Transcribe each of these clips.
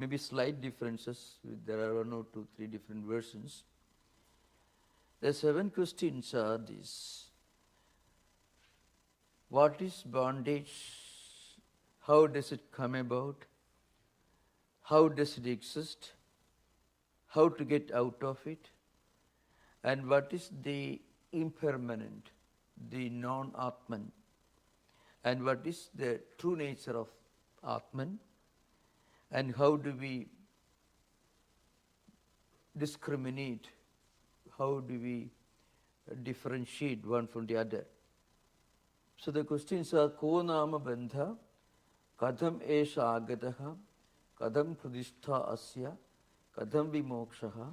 maybe slight differences. There are 1 or 2, 3 different versions. The 7 questions are these. What is bondage? How does it come about? How does it exist? How to get out of it? And what is the impermanent, the non-Atman? And what is the true nature of Atman? And how do we discriminate? How do we differentiate one from the other? So the questions are: Ko nama bandha, kadam esha agataha, kadam pradishtha asya, kadam vimokshaha,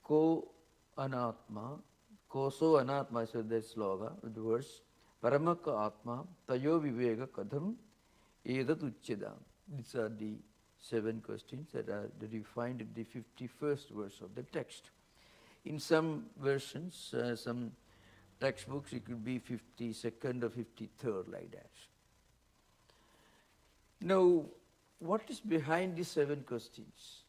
ko anatma, koso anatma, so that sloga, the verse, paramaka atma, tayo viveka kadam edat uchyadam. These are the 7 questions that you find in the 51st verse of the text. In some versions, some textbooks, it could be 52nd or 53rd, like that. Now, what is behind these 7 questions?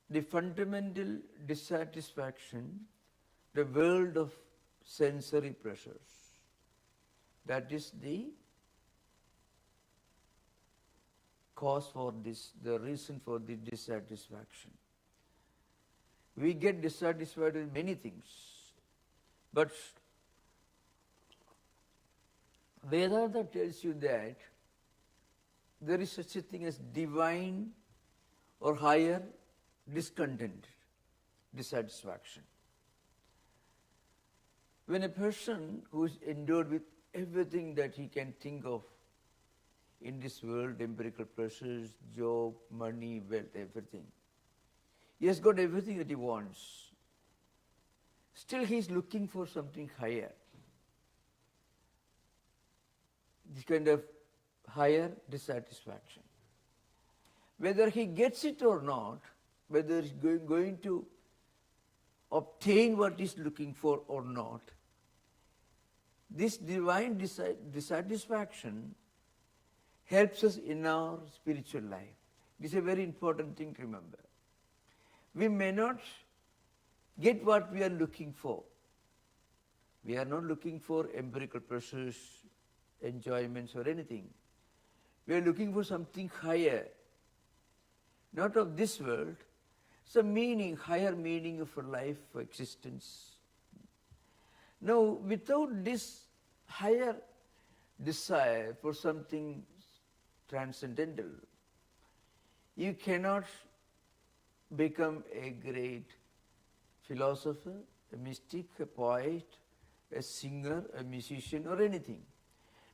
The fundamental dissatisfaction, the world of sensory pressures. That is the cause for this, the reason for the dissatisfaction. We get dissatisfied with many things, but Vedanta tells you that there is such a thing as divine or higher discontent, dissatisfaction. When a person who is endowed with everything that he can think of in this world, empirical pleasures, job, money, wealth, everything, he has got everything that he wants. Still he is looking for something higher. This kind of higher dissatisfaction. Whether he gets it or not, whether he is going to obtain what he is looking for or not, this divine dissatisfaction helps us in our spiritual life. This is a very important thing to remember. We may not get what we are looking for. We are not looking for empirical pleasures, enjoyments or anything. We are looking for something higher, not of this world, some meaning, higher meaning of our life, for existence. Now, without this higher desire for something transcendental, you cannot become a great philosopher, a mystic, a poet, a singer, a musician or anything.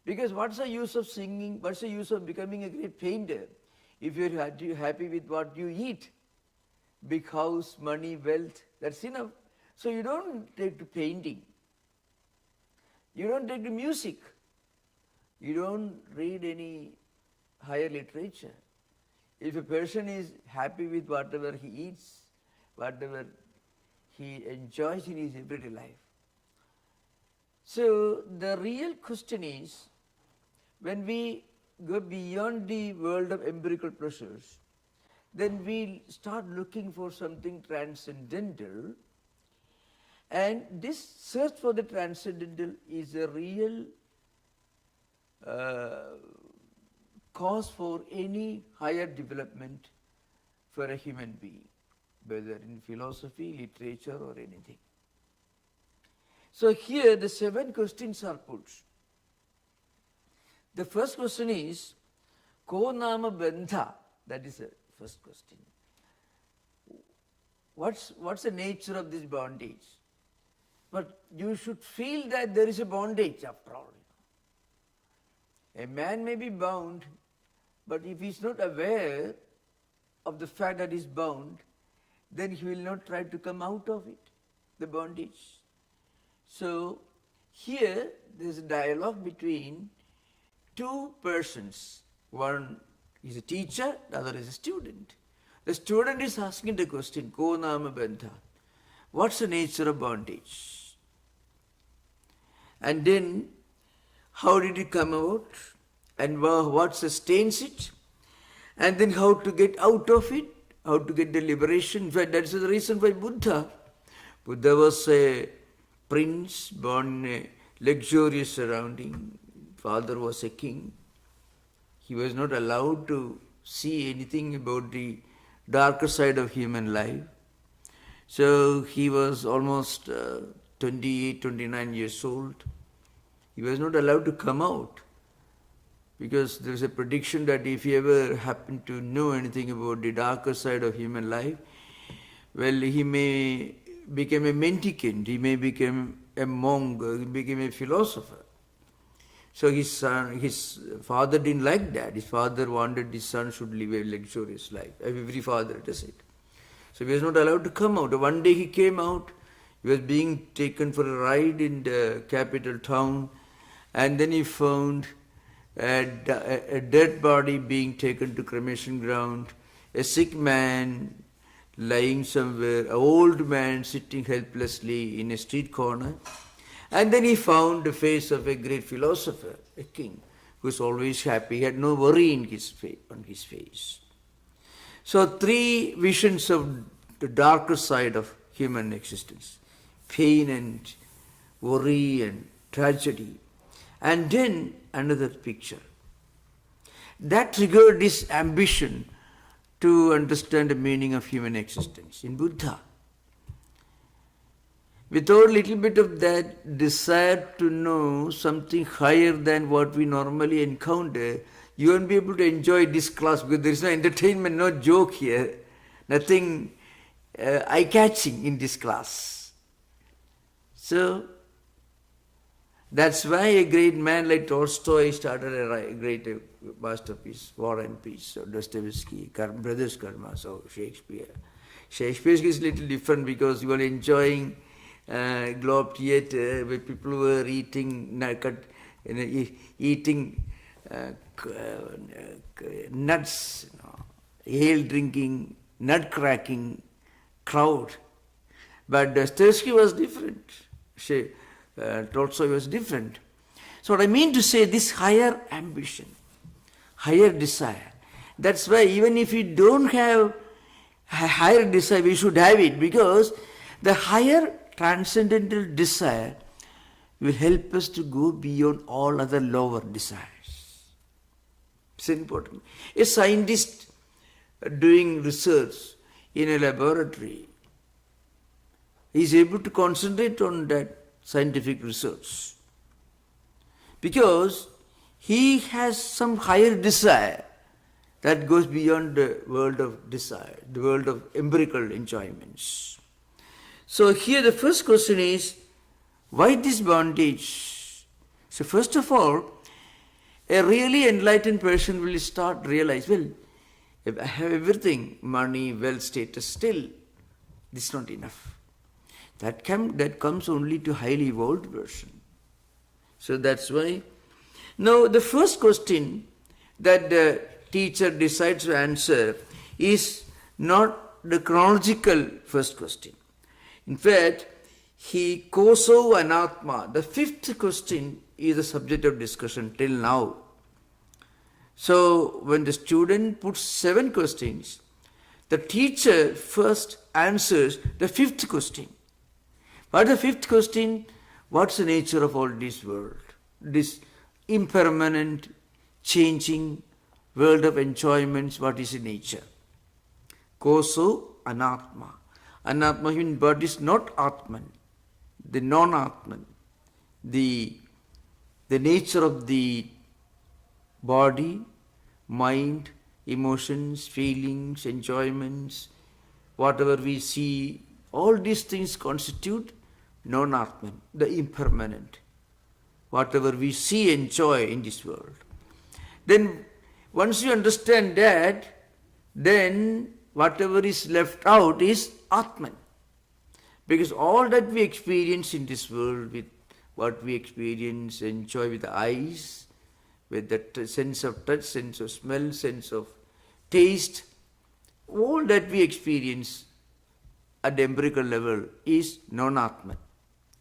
Because what's the use of singing, what's the use of becoming a great painter if you're happy with what you eat? Big house, money, wealth, that's enough. So you don't take to painting. You don't take to music. You don't read any higher literature. If a person is happy with whatever he eats, whatever he enjoys in his everyday life. So the real question is, when we go beyond the world of empirical pleasures, then we start looking for something transcendental, and this search for the transcendental is a real cause for any higher development for a human being, whether in philosophy, literature or anything. So here the 7 questions are put. The first question is, Ko nama bandha? That is the first question. What's the nature of this bondage? But you should feel that there is a bondage after all. A man may be bound, but if he is not aware of the fact that he is bound, then he will not try to come out of it, the bondage. So here there is a dialogue between 2 persons. One is a teacher, the other is a student. The student is asking the question, Ko nama bandha? What's the nature of bondage? And then, how did it come about? And what sustains it? And then how to get out of it, how to get the liberation. In fact, that's the reason why Buddha was a prince born in a luxurious surrounding. Father was a king. He was not allowed to see anything about the darker side of human life. So he was almost 28, 29 years old. He was not allowed to come out, because there is a prediction that if he ever happened to know anything about the darker side of human life, well, he may become a mendicant, he may become a monk, he become a philosopher. So his father didn't like that. His father wanted his son should live a luxurious life. Every father does it. So he was not allowed to come out. One day he came out, he was being taken for a ride in the capital town, and then he found a dead body being taken to cremation ground, a sick man lying somewhere, an old man sitting helplessly in a street corner. And then he found the face of a great philosopher, a king, who was always happy. He had no worry on his face. So 3 visions of the darker side of human existence: pain and worry and tragedy. And then another picture. That triggered this ambition to understand the meaning of human existence in Buddha. Without a little bit of that desire to know something higher than what we normally encounter, you won't be able to enjoy this class, because there is no entertainment, no joke here, nothing eye-catching in this class. So, that's why a great man like Tolstoy started a great masterpiece, War and Peace, or Dostoevsky, Brothers Karamazov, so Shakespeare. Shakespeare is a little different because you are enjoying Globe Theatre, where people were eating nuts, ale drinking, nut cracking crowd. But Dostoevsky was different. Tolstoy was different. So what I mean to say, this higher ambition, higher desire. That's why even if we don't have a higher desire, we should have it, because the higher transcendental desire will help us to go beyond all other lower desires. It's important. A scientist doing research in a laboratory is able to concentrate on that scientific research because he has some higher desire that goes beyond the world of desire, the world of empirical enjoyments. So here the first question is, why this bondage? So first of all, a really enlightened person will start realize, well, if I have everything, money, wealth, status, still this is not enough. That comes only to highly evolved person. So that's why. Now the first question that the teacher decides to answer is not the chronological first question. In fact, he koso anatma. The 5th question is the subject of discussion till now. So when the student puts 7 questions, the teacher first answers the 5th question. What is the 5th question? What's the nature of all this world? This impermanent, changing world of enjoyments, what is the nature? Koso anatma. Anatma means what is not Atman, the non-Atman, the nature of the body, mind, emotions, feelings, enjoyments, whatever we see, all these things constitute non-Atman, the impermanent. Whatever we see, enjoy in this world. Then once you understand that, then whatever is left out is Atman. Because all that we experience in this world, with what we experience, enjoy with the eyes, with that sense of touch, sense of smell, sense of taste, all that we experience at the empirical level is non-Atman,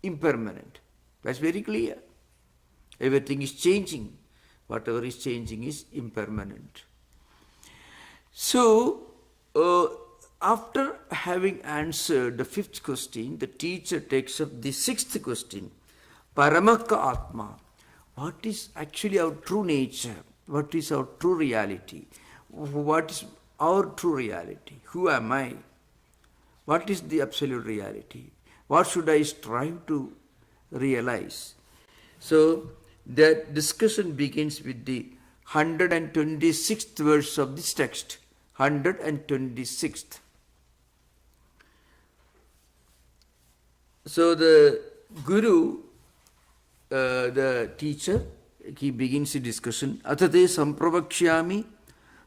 impermanent. That's very clear. Everything is changing. Whatever is changing is impermanent. So, after having answered the fifth question, the teacher takes up the sixth question. Paramaka Atma. What is actually our true nature? What is our true reality? What is our true reality? Who am I? What is the absolute reality? What should I strive to realize? So, that discussion begins with the 126th verse of this text. 126th. So the Guru, the teacher, he begins the discussion. Atate sampravakshyami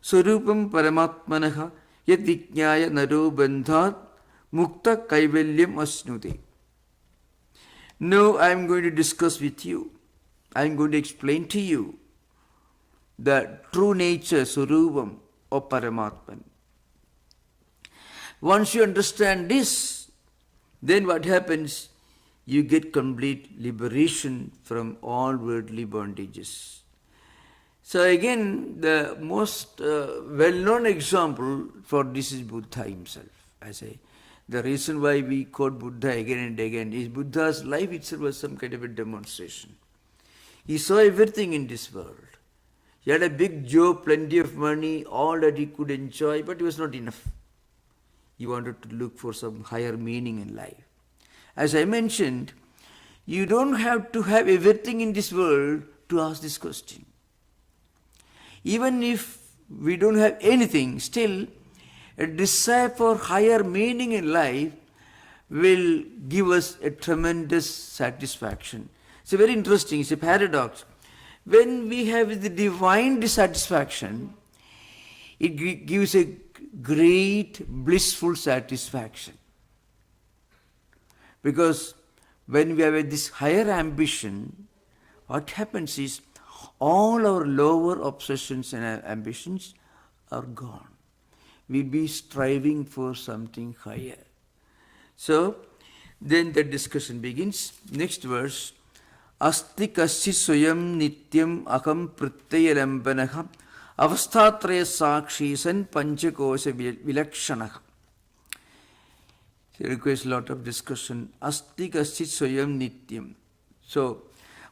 swarupam paramatmanaha yad vijñāya naro bandhat mukta kaivalyam asnute. Now I am going to discuss with you. I am going to explain to you the true nature, Surupam, of Paramatman. Once you understand this, then what happens? You get complete liberation from all worldly bondages. So again, the most well-known example for this is Buddha himself. The reason why we quote Buddha again and again is Buddha's life itself was some kind of a demonstration. He saw everything in this world. He had a big job, plenty of money, all that he could enjoy, but it was not enough. He wanted to look for some higher meaning in life. As I mentioned, you don't have to have everything in this world to ask this question. Even if we don't have anything, still a desire for higher meaning in life will give us a tremendous satisfaction. It's very interesting, it's a paradox. When we have the divine dissatisfaction, it gives a great blissful satisfaction. Because when we have this higher ambition, what happens is all our lower obsessions and ambitions are gone. We'll be striving for something higher. So, then the discussion begins. Next verse. Asti kassi swayam nityam akam pratyayalambanaha avasthatraya sakshi san panchakosha vilakshanaha. It requires a lot of discussion. Asti kassi swayam nityam. So,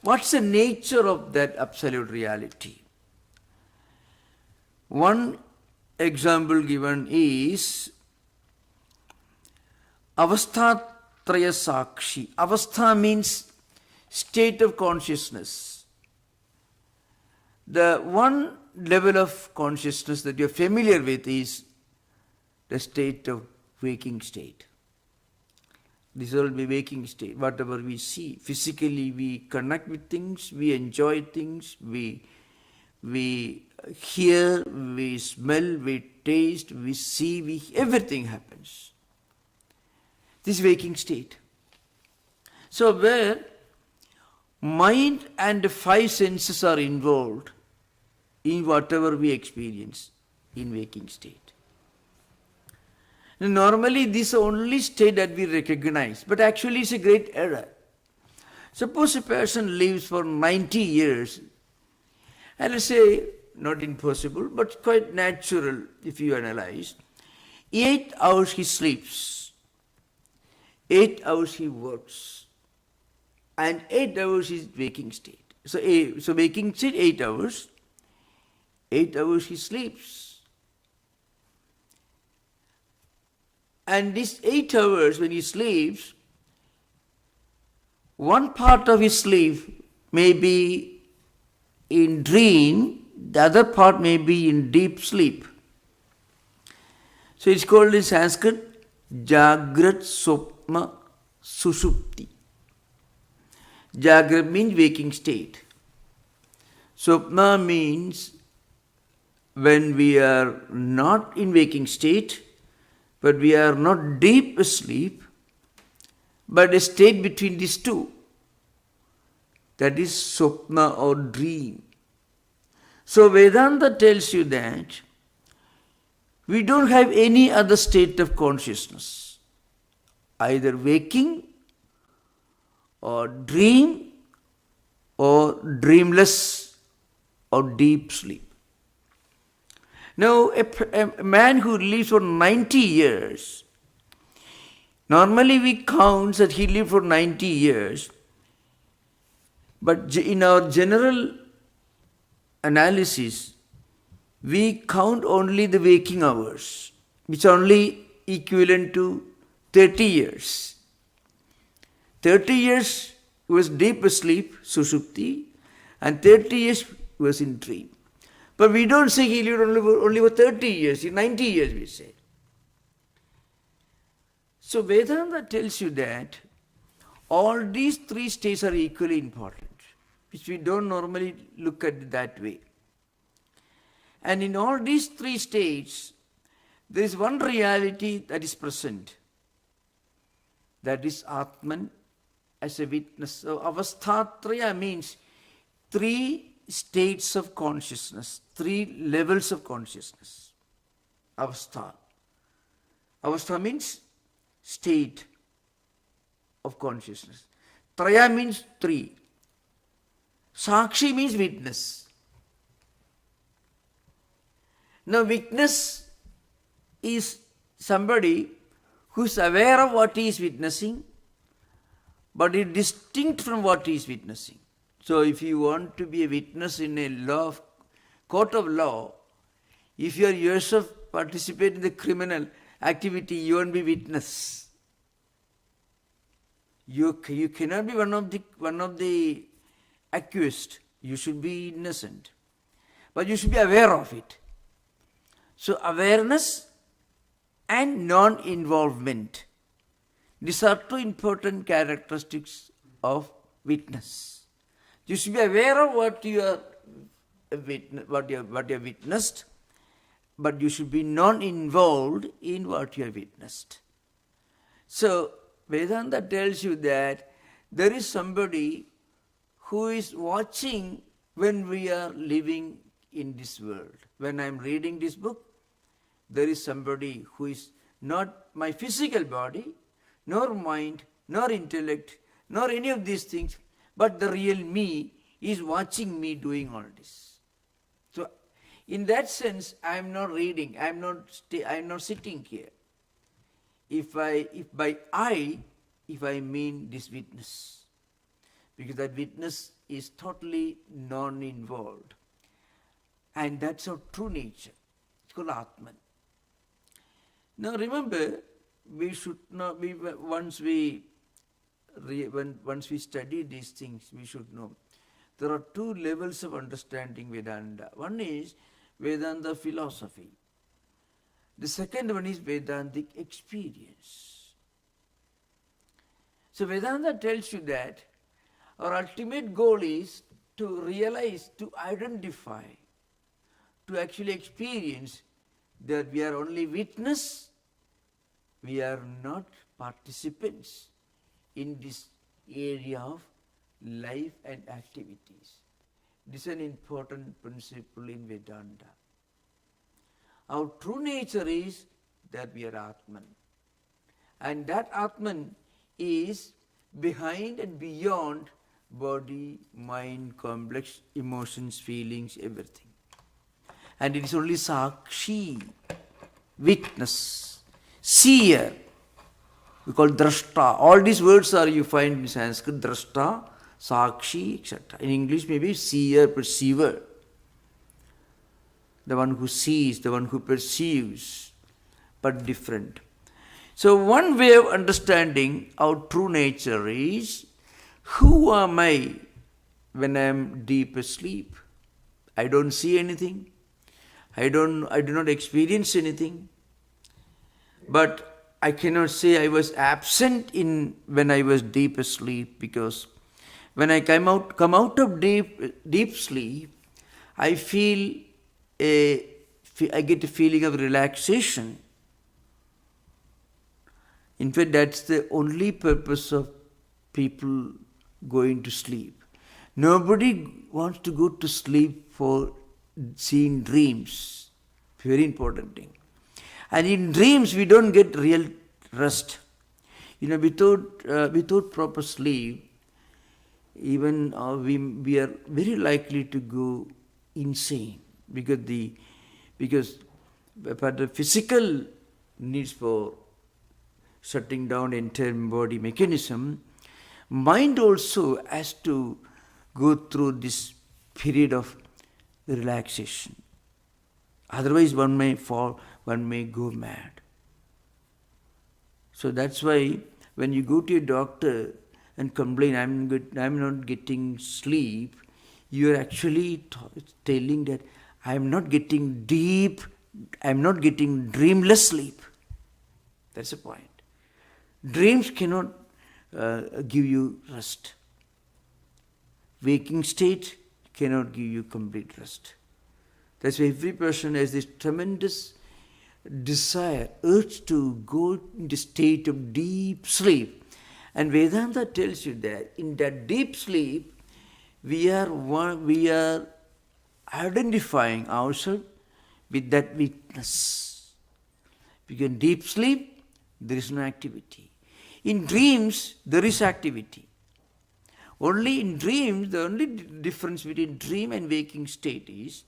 what's the nature of that absolute reality? One example given is avasthatraya sakshi. Avastha means state of consciousness. The one level of consciousness that you're familiar with is the state of waking state. This will be waking state. Whatever we see, physically we connect with things, we enjoy things, we hear, we smell, we taste, we see, everything happens. This waking state. So where mind and five senses are involved in whatever we experience in waking state. Normally this is the only state that we recognize, but actually it's a great error. Suppose a person lives for 90 years, and let's say, not impossible, but quite natural if you analyze. 8 hours he sleeps, 8 hours he works, and 8 hours is waking state. So waking state 8 hours, 8 hours he sleeps. And these 8 hours when he sleeps, one part of his sleep may be in dream, the other part may be in deep sleep. So it's called in Sanskrit Jagrat Swapna Sushupti. Jagrat means waking state. Swapna means when we are not in waking state, but we are not deep asleep, but a state between these two. That is Swapna or dream. So Vedanta tells you that we don't have any other state of consciousness, either waking or dream or dreamless or deep sleep. Now, a man who lives for 90 years, normally we count that he lived for 90 years, but in our general analysis, we count only the waking hours, which are only equivalent to 30 years. 30 years was deep asleep, sushupti, and 30 years was in dream. But we don't say he lived only for 30 years, 90 years we say. So Vedanta tells you that all these three states are equally important, which we don't normally look at it that way. And in all these three states, there is one reality that is present. That is Atman as a witness. So Avasthatraya means three states of consciousness, three levels of consciousness. Avastha. Avastha means state of consciousness. Traya means three. Sakshi means witness. Now witness is somebody who is aware of what he is witnessing, but is distinct from what he is witnessing. So if you want to be a witness in a court of law, if you are yourself participate in the criminal activity, you won't be witness. You cannot be one of the accused. You should be innocent. But you should be aware of it. So awareness and non-involvement. These are two important characteristics of witness. You should be aware of what you have witnessed, but you should be non-involved in what you have witnessed. So Vedanta tells you that there is somebody who is watching when we are living in this world. When I am reading this book, there is somebody who is not my physical body, nor mind, nor intellect, nor any of these things, but the real me is watching me doing all this. So, in that sense, I am not reading. I am not sitting here. If I mean this witness, because that witness is totally non-involved, and that's our true nature. It's called Atman. Now, remember, we should not be once we study these things, we should know there are two levels of understanding Vedanta. One is Vedanta philosophy. The second one is Vedantic experience. So Vedanta tells you that our ultimate goal is to realize, to identify, to actually experience that we are only witness, we are not participants in this area of life and activities. This is an important principle in Vedanta. Our true nature is that we are Atman. And that Atman is behind and beyond body, mind, complex emotions, feelings, everything. And it is only Sakshi, witness, seer. We call drashta. All these words are you find in Sanskrit, drashta, sakshi, etc. In English maybe seer, perceiver. The one who sees, the one who perceives, but different. So one way of understanding our true nature is, who am I when I am deep asleep? I don't see anything. I do not experience anything. But I cannot say I was absent when I was deep asleep, because when I come out of deep sleep, I get a feeling of relaxation. In fact, that's the only purpose of people going to sleep. Nobody wants to go to sleep for seeing dreams. Very important thing. And in dreams, we don't get real rest. Without proper sleep, even we are very likely to go insane, because but the physical needs for shutting down entire body mechanism, mind also has to go through this period of relaxation. Otherwise one may fall, one may go mad. So that's why when you go to a doctor and complain, I'm not getting sleep, you are actually telling that I'm not getting deep, I'm not getting dreamless sleep. That's the point. Dreams cannot give you rest. Waking state cannot give you complete rest. That's why every person has this tremendous desire, urge to go into state of deep sleep. And Vedanta tells you that in that deep sleep, we are identifying ourselves with that witness. Because in deep sleep, there is no activity. In dreams, there is activity. Only in dreams, the only difference between dream and waking state is,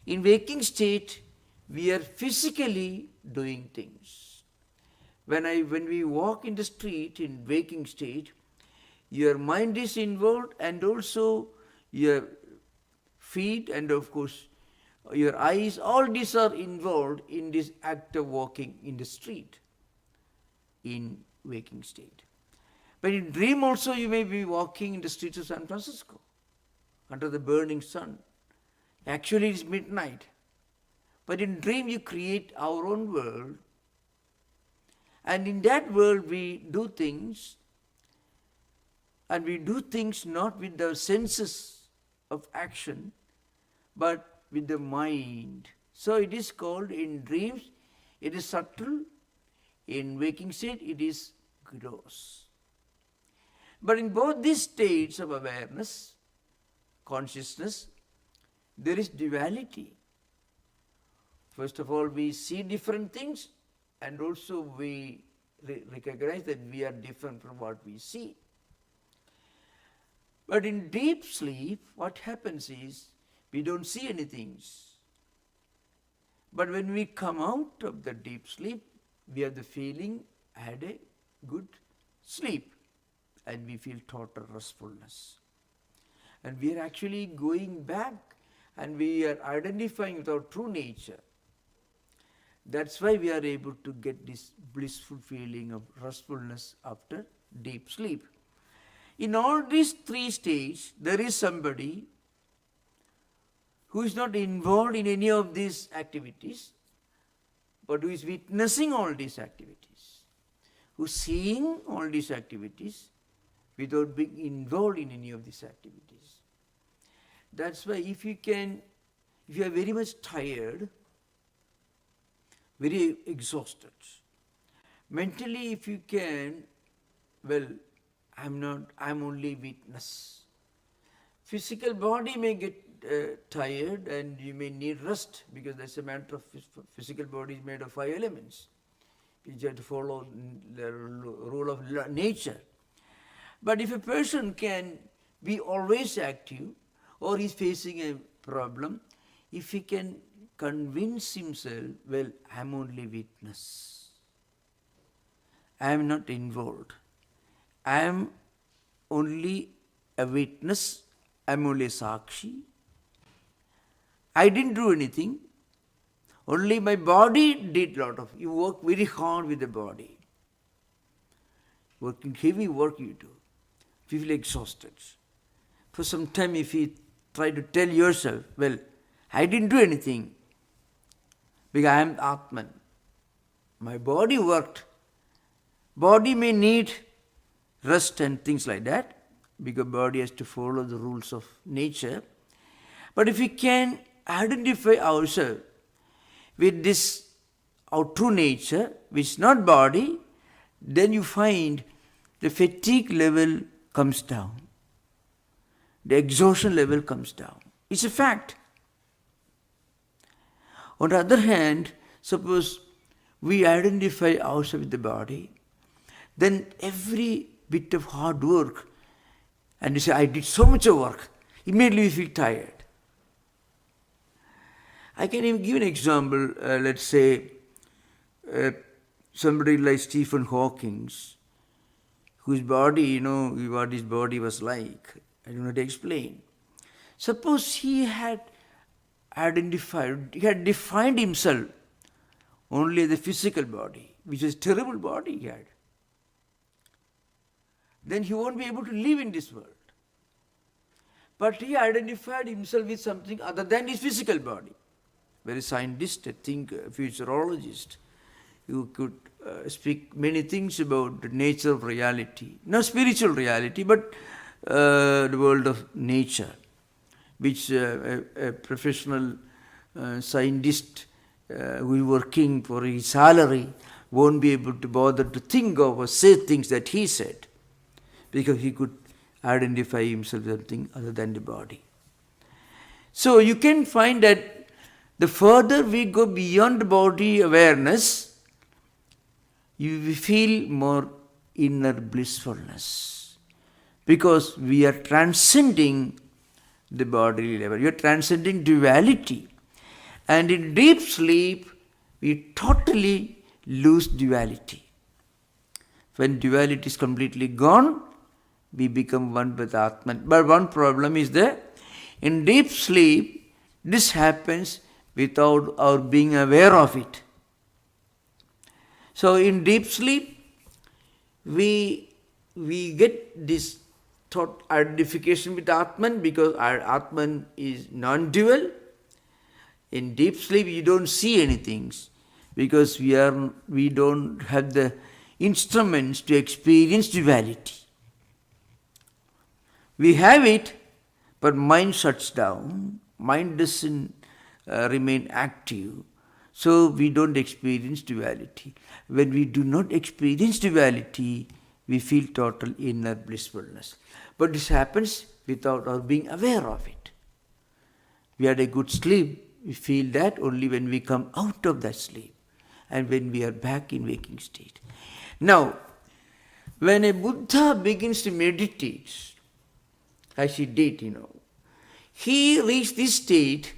in waking state, we are physically doing things. When we walk in the street in waking state, your mind is involved and also your feet and of course your eyes, all these are involved in this act of walking in the street in waking state. But in dream also you may be walking in the streets of San Francisco under the burning sun. Actually it's midnight. But in dream you create our own world, and in that world we do things, and we do things not with the senses of action, but with the mind. So it is called, in dreams it is subtle, in waking state it is gross. But in both these states of awareness, consciousness, there is duality. First of all, we see different things, and also we recognize that we are different from what we see. But in deep sleep, what happens is, we don't see anything. But when we come out of the deep sleep, we have the feeling, I had a good sleep, and we feel total restfulness. And we are actually going back, and we are identifying with our true nature. That's why we are able to get this blissful feeling of restfulness after deep sleep. In all these three stages, there is somebody who is not involved in any of these activities, but who is witnessing all these activities, who is seeing all these activities without being involved in any of these activities. That's why if you are very much tired, very exhausted, mentally if you can, well, I'm only witness. Physical body may get tired and you may need rest, because that's a matter of physical body is made of 5 elements. You have to follow the rule of nature. But if a person can be always active, or is facing a problem, if he can convince himself, well, I am only witness, I am not involved, I am only a witness, I am only a sakshi, I didn't do anything, only my body did a lot of, you work very hard with the body, working heavy work you do, you feel exhausted. For some time if you try to tell yourself, well, I didn't do anything, because I am Atman. My body worked. Body may need rest and things like that, because body has to follow the rules of nature. But if we can identify ourselves with this, our true nature, which is not body, then you find the fatigue level comes down. The exhaustion level comes down. It's a fact. On the other hand, suppose we identify ourselves with the body, then every bit of hard work, and you say, I did so much of work, immediately we feel tired. I can even give an example. Let's say somebody like Stephen Hawking, whose body, what his body was like. I do not explain. Suppose he had defined himself only the physical body, which is a terrible body he had. Then he won't be able to live in this world. But he identified himself with something other than his physical body. Very scientist, a thinker, futurologist, who could speak many things about the nature of reality. Not spiritual reality, but the world of nature, which a professional scientist who is working for his salary won't be able to bother to think of or say things that he said, because he could identify himself with something other than the body. So you can find that the further we go beyond body awareness, you feel more inner blissfulness, because we are transcending the bodily level. We are transcending duality. And in deep sleep, we totally lose duality. When duality is completely gone, we become one with Atman. But one problem is that in deep sleep, this happens without our being aware of it. So in deep sleep, we get this thought identification with Atman, because our Atman is non-dual. In deep sleep, you don't see anything, because we don't have the instruments to experience duality. We have it, but mind shuts down. Mind doesn't remain active. So we don't experience duality. When we do not experience duality, we feel total inner blissfulness. But this happens without our being aware of it. We had a good sleep. We feel that only when we come out of that sleep and when we are back in waking state. Now, when a Buddha begins to meditate, as he did, he reached this state,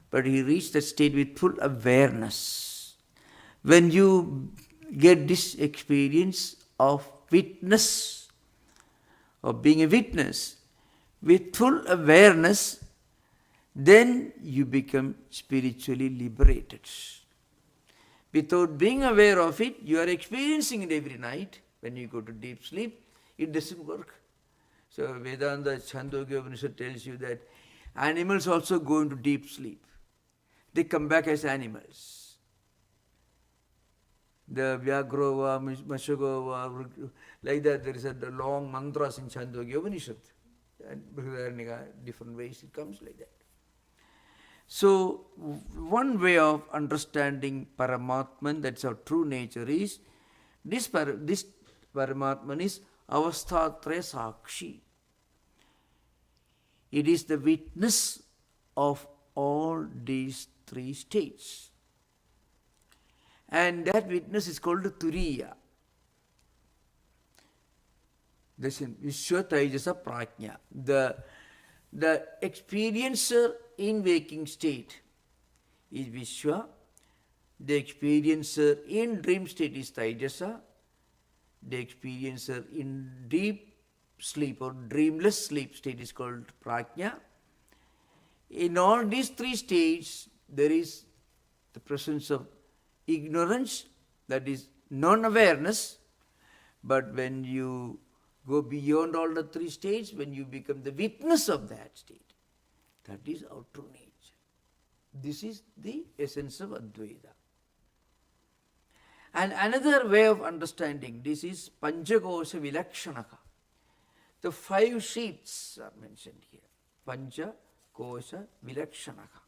but he reached that state with full awareness. When you get this experience of witness, of being a witness, with full awareness, then you become spiritually liberated. Without being aware of it, you are experiencing it every night. When you go to deep sleep, it doesn't work. So Vedanta Chandogya Upanishad tells you that animals also go into deep sleep. They come back as animals. The Vyagrova, Mashagova, like that, there is a long mantras in Chandogya Upanishad. And different ways it comes like that. So one way of understanding Paramatman, that's our true nature, is this Paramatman is Avasthatraya Sakshi. It is the witness of all these three states. And that witness is called Turiya. This is Vishwa Taijasa Prajna. The experiencer in waking state is Vishwa. The experiencer in dream state is Taijasa. The experiencer in deep sleep or dreamless sleep state is called Prajna. In all these three states, there is the presence of ignorance, that is non-awareness. But when you go beyond all the three states, when you become the witness of that state, that is our true nature. This is the essence of Advaita. And another way of understanding this is Panchakosha Vilakshanaka. The 5 sheets are mentioned here. Panchakosha Vilakshanaka.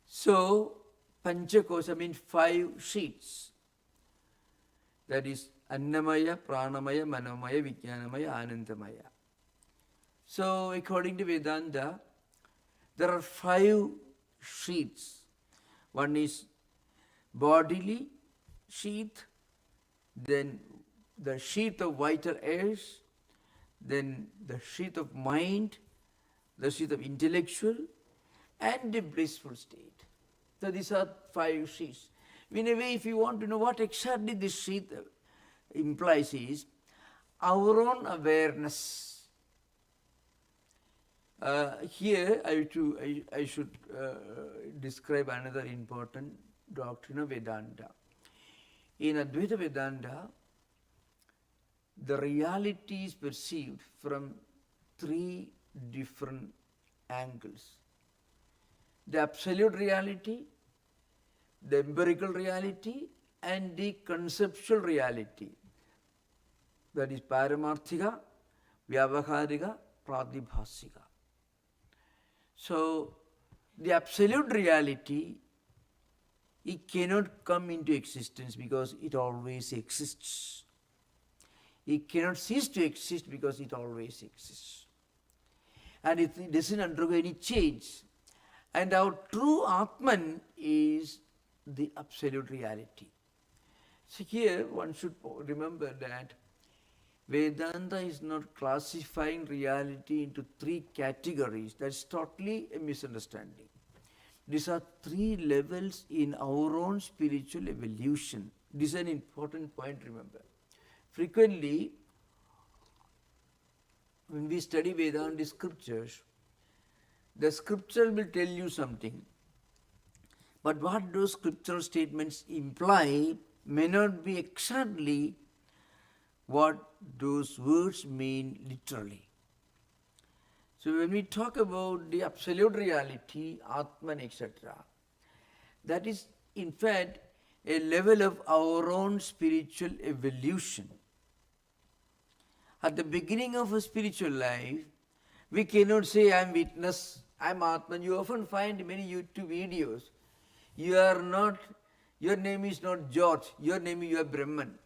So, Panchakosha means 5 sheets. That is Annamaya, Pranamaya, Manomaya, Vijnanamaya, Anandamaya. So, according to Vedanta, there are 5 sheets. One is bodily sheath, then the sheath of vital airs, then the sheath of mind, the sheath of intellectual, and a blissful state. So these are 5 sheets. In a way, if you want to know what exactly this sheet implies is our own awareness. Here I should describe another important doctrine of Vedanta. In Advaita Vedanta, the reality is perceived from 3 different angles. The absolute reality, the empirical reality, and the conceptual reality. That is Paramarthika, Vyavaharika, Pratibhasika. So, the absolute reality, it cannot come into existence because it always exists. It cannot cease to exist because it always exists. And it doesn't undergo any change. And our true Atman is the absolute reality. So here one should remember that Vedanta is not classifying reality into 3 categories. That's totally a misunderstanding. These are 3 levels in our own spiritual evolution. This is an important point, remember. Frequently, when we study Vedanta scriptures, the scripture will tell you something. But what those scriptural statements imply may not be exactly what those words mean literally. So when we talk about the absolute reality, Atman, etc., that is in fact a level of our own spiritual evolution. At the beginning of a spiritual life, we cannot say, I am witness, I am Atman. You often find many YouTube videos. Your name is not George, your name is you are Brahman.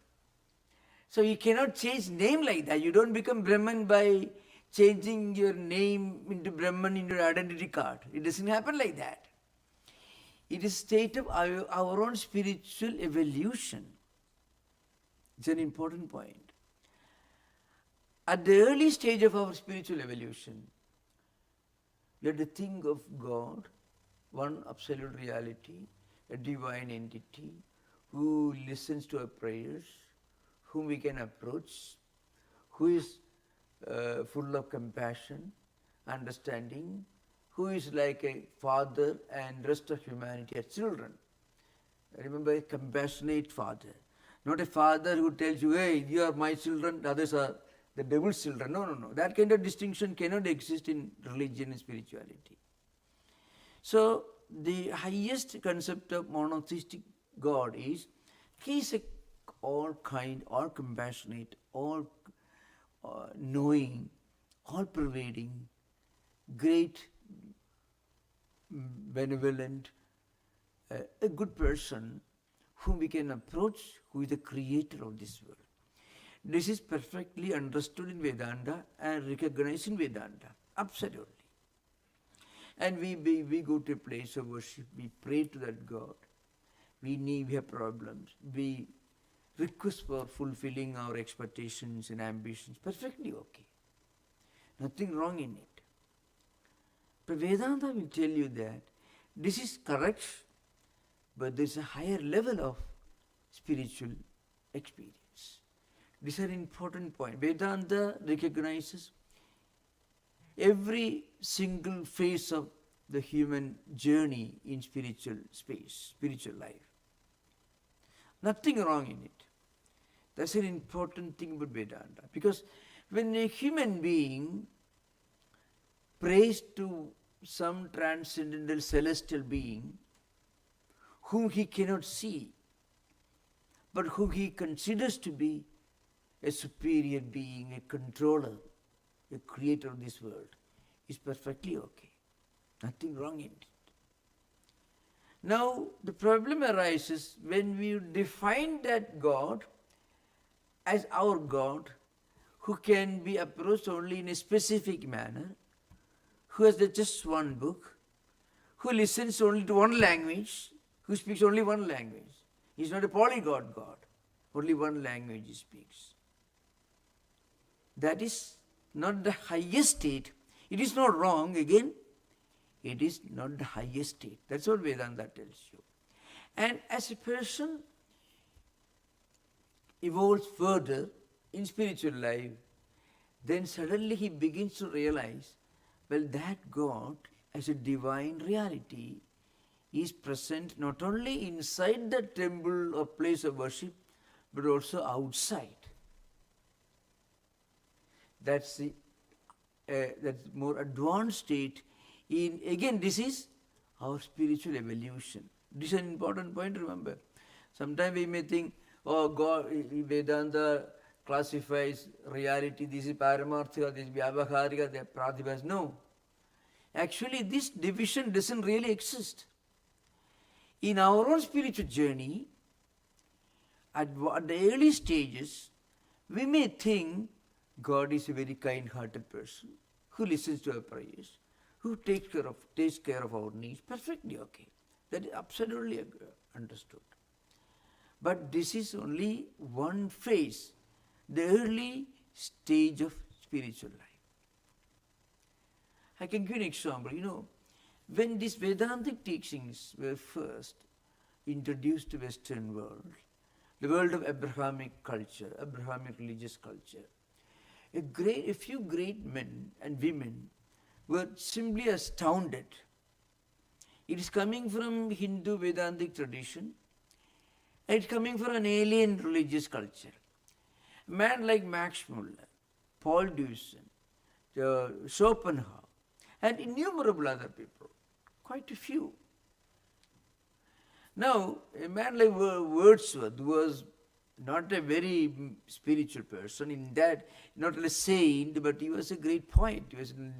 So you cannot change name like that. You don't become Brahman by changing your name into Brahman in your identity card. It doesn't happen like that. It is a state of our own spiritual evolution. It's an important point. At the early stage of our spiritual evolution, we have to think of God, one absolute reality, a divine entity who listens to our prayers, whom we can approach, who is full of compassion, understanding, who is like a father and rest of humanity as children. Remember, a compassionate father. Not a father who tells you, hey, you are my children, the others are the devil's children. No, no, no. That kind of distinction cannot exist in religion and spirituality. So, the highest concept of monotheistic God is, he is all kind, all compassionate, all knowing, all pervading, great, benevolent, a good person whom we can approach, who is the creator of this world. This is perfectly understood in Vedanta and recognized in Vedanta, absolutely. And we go to a place of worship, we pray to that God, we have problems, we request for fulfilling our expectations and ambitions, perfectly okay. Nothing wrong in it. But Vedanta will tell you that this is correct, but there is a higher level of spiritual experience. This is an important point. Vedanta recognizes every single phase of the human journey in spiritual space, spiritual life. Nothing wrong in it. That's an important thing about Vedanta. Because when a human being prays to some transcendental celestial being whom he cannot see, but whom he considers to be a superior being, a controller, a creator of this world, is perfectly okay. Nothing wrong in it. Now, the problem arises when we define that God as our God, who can be approached only in a specific manner, who has just one book, who listens only to one language, who speaks only one language. He is not a polyglot God. Only one language he speaks. That is not the highest state. It is not wrong, again. it is not the highest state. That's what Vedanta tells you. And as a person evolves further in spiritual life, then suddenly he begins to realize, well, that God as a divine reality is present not only inside the temple or place of worship, but also outside. That's the that's more advanced state. Again, this is our spiritual evolution. This is an important point to remember. Sometimes we may think, oh, God, Vedanta classifies reality, this is paramarthika, this is vyavaharika, this is pratibhas. No. Actually, this division doesn't really exist. In our own spiritual journey, at the early stages, we may think God is a very kind-hearted person who listens to our prayers, who takes care of our needs. Perfectly okay. That is absolutely understood. But this is only one phase, the early stage of spiritual life. I can give an example. When these Vedantic teachings were first introduced to Western world, the world of Abrahamic culture, Abrahamic religious culture, a few great men and women were simply astounded. It is coming from Hindu Vedantic tradition, and it's coming from an alien religious culture. A man like Max Muller, Paul Deussen, Schopenhauer, and innumerable other people, quite a few. Now, a man like Wordsworth was not a very spiritual person in that, not a saint, but he was a great poet, he was a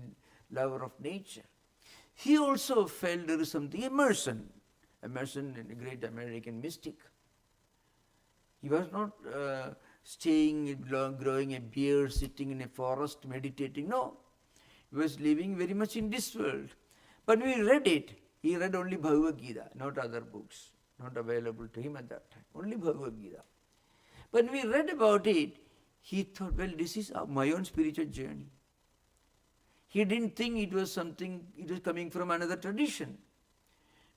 lover of nature. He also felt there is something, Emerson, a great American mystic. He was not growing a beard, sitting in a forest, meditating. No, he was living very much in this world. But when we read it, he read only Bhagavad Gita, not other books, not available to him at that time, only Bhagavad Gita. But when we read about it, he thought, well, this is my own spiritual journey. He didn't think it was coming from another tradition.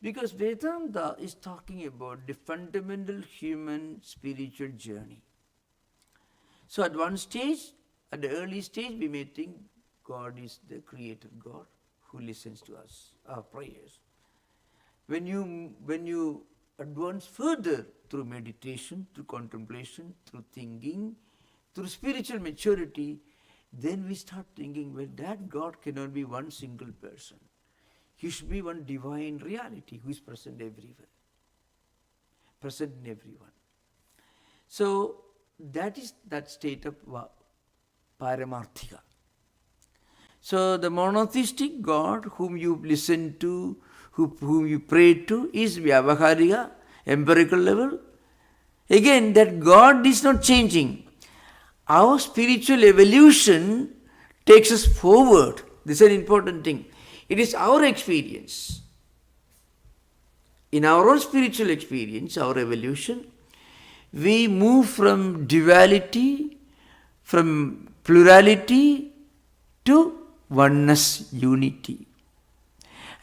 Because Vedanta is talking about the fundamental human spiritual journey. So at one stage, at the early stage, we may think God is the creator God who listens to us, our prayers. When you advance further through meditation, through contemplation, through thinking, through spiritual maturity, then we start thinking, well, that God cannot be one single person. He should be one divine reality who is present everywhere, present in everyone. So that is that state of paramarthika. So the monotheistic God whom you listen to, whom you pray to is vyavaharika, empirical level. Again, that God is not changing. Our spiritual evolution takes us forward. This is an important thing. It is our experience. In our own spiritual experience, our evolution, we move from duality, from plurality to oneness, unity.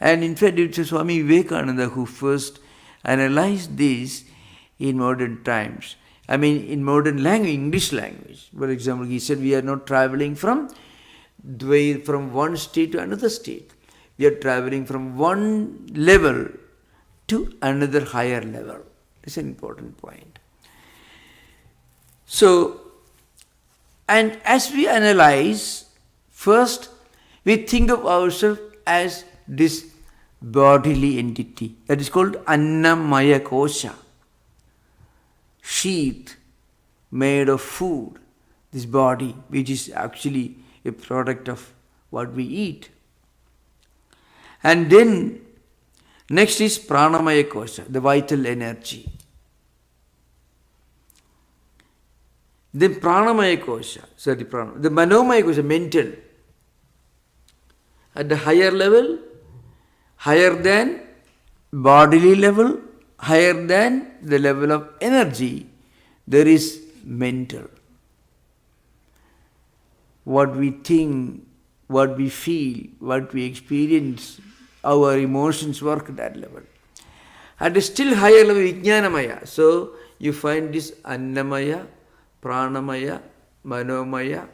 And in fact, it was Swami Vivekananda who first analyzed this in modern times. In modern language, English language. For example, he said we are not traveling from one state to another state. We are traveling from one level to another higher level. This is an important point. So, and as we analyze, first we think of ourselves as this bodily entity that is called Annamaya Kosha, sheath made of food, this body which is actually a product of what we eat. And then next is Pranamaya Kosha, the vital energy. Then Pranamaya Kosha, the Manomaya Kosha, mental. At the higher level, higher than bodily level, higher than the level of energy, there is mental. What we think, what we feel, what we experience our emotions work at that level. At a still higher level, Vijnanamaya. So you find this Annamaya, Pranamaya, Manomaya,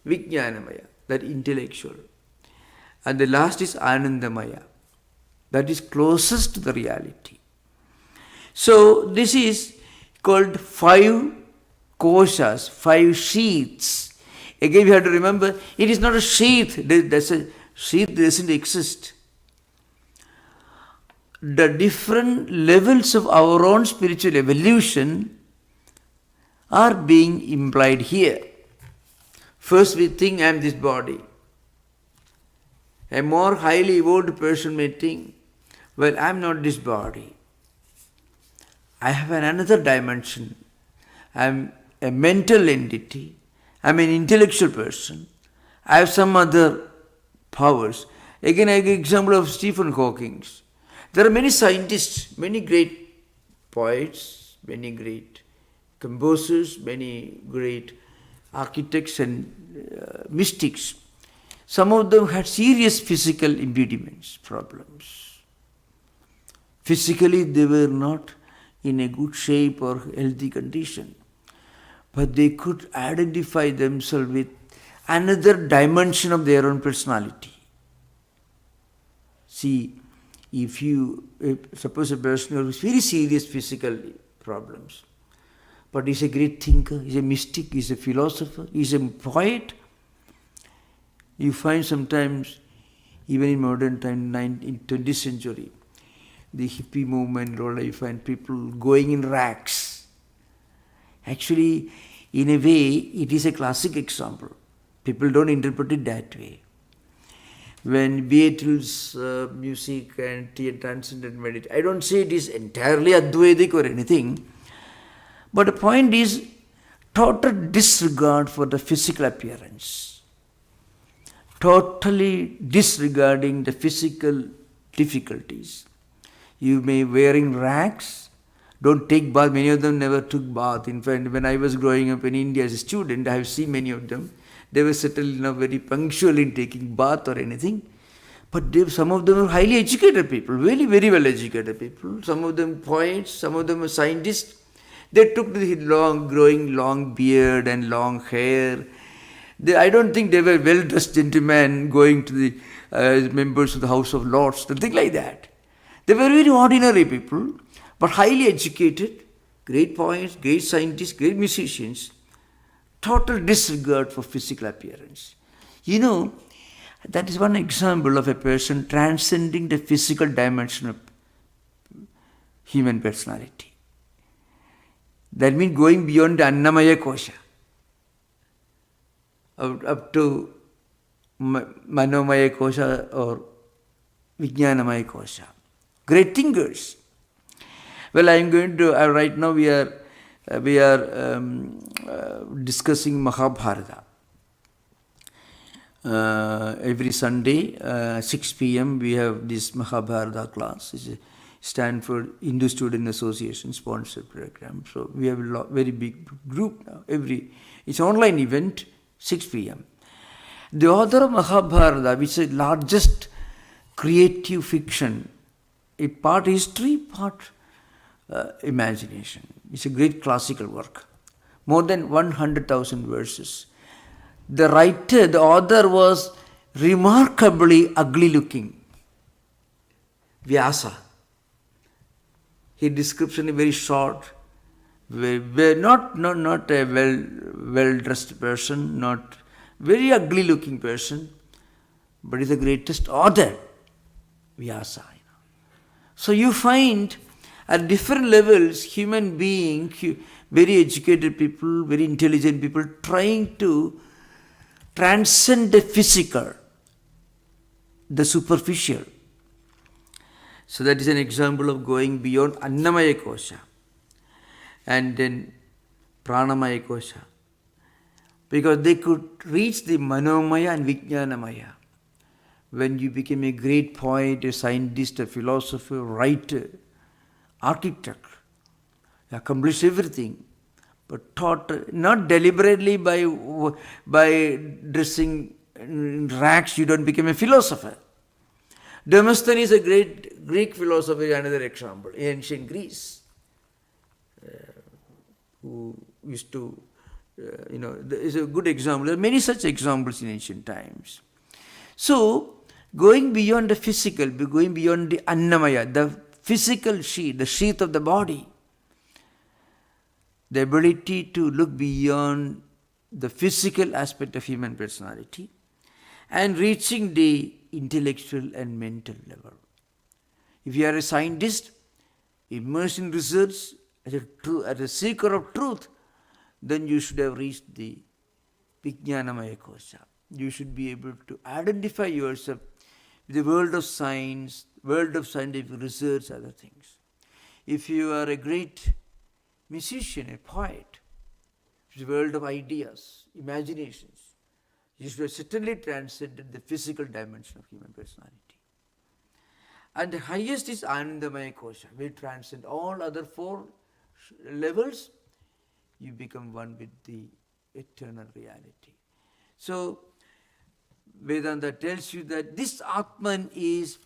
Vijnanamaya, that intellectual. And the last is Anandamaya, that is closest to the reality. So this is called 5 koshas, 5 sheaths. Again, we have to remember, it is not a sheath. There's a sheath doesn't exist. The different levels of our own spiritual evolution are being implied here. First we think I am this body. A more highly evolved person may think, well, I am not this body. I have another dimension. I am a mental entity. I am an intellectual person. I have some other powers. Again, I give example of Stephen Hawking. There are many scientists, many great poets, many great composers, many great architects and mystics. Some of them had serious physical impediments, problems. Physically, they were not in a good shape or healthy condition, but they could identify themselves with another dimension of their own personality. See, if suppose a person who has very serious physical problems, but he's a great thinker, he's a mystic, he's a philosopher, he's a poet, you find sometimes, even in modern time, in 20th century, the hippie movement, all you find people going in rags. Actually, in a way, it is a classic example. People don't interpret it that way. When Beatles' music and transcendent meditation, I don't say it is entirely Advaitic or anything, but the point is total disregard for the physical appearance, totally disregarding the physical difficulties. You may wearing rags, don't take bath. Many of them never took bath. In fact, when I was growing up in India as a student, I have seen many of them. They were certainly not very punctual in taking bath or anything. But some of them were highly educated people, very, very well educated people. Some of them poets, some of them were scientists. They took the growing long beard and long hair. I don't think they were well-dressed gentlemen going to the members of the House of Lords, something like that. They were very ordinary people, but highly educated, great poets, great scientists, great musicians. Total disregard for physical appearance. You know, that is one example of a person transcending the physical dimension of human personality. That means going beyond the Annamaya Kosha, up to Manomaya Kosha or Vijnanamaya Kosha. Great thinkers. Well, I am going to, right now we are discussing Mahabharata. Every Sunday, 6 p.m. we have this Mahabharata class. It's a Stanford Hindu Student Association sponsored program. So we have a very big group now. It's an online event, 6 p.m. The author of Mahabharata, which is the largest creative fiction, a part history, part imagination. It's a great classical work. More than 100,000 verses. The writer, the author was remarkably ugly looking. Vyasa. His description is very short. Not a well-dressed person, not very ugly looking person, but is the greatest author. Vyasa. So you find at different levels, human beings, very educated people, very intelligent people, trying to transcend the physical, the superficial. So that is an example of going beyond Annamaya Kosha and then Pranamaya Kosha. Because they could reach the Manomaya and Vijnanamaya. When you became a great poet, a scientist, a philosopher, writer, architect, you accomplished everything, but taught not deliberately by dressing in rags, you don't become a philosopher. Demosthenes is a great Greek philosopher, another example, in ancient Greece, who used to, is a good example. There are many such examples in ancient times. So, going beyond the physical, going beyond the annamaya, the physical sheath, the sheath of the body, the ability to look beyond the physical aspect of human personality and reaching the intellectual and mental level. If you are a scientist, immersed in research, as a seeker of truth, then you should have reached the Vijnanamaya Kosha. You should be able to identify yourself with the world of science, world of scientific research, other things. If you are a great musician, a poet, the world of ideas, imaginations, you should have certainly transcended the physical dimension of human personality. And the highest is Anandamaya Kosha. We transcend all other four levels, you become one with the eternal reality. So, Vedanta tells you that this Atman is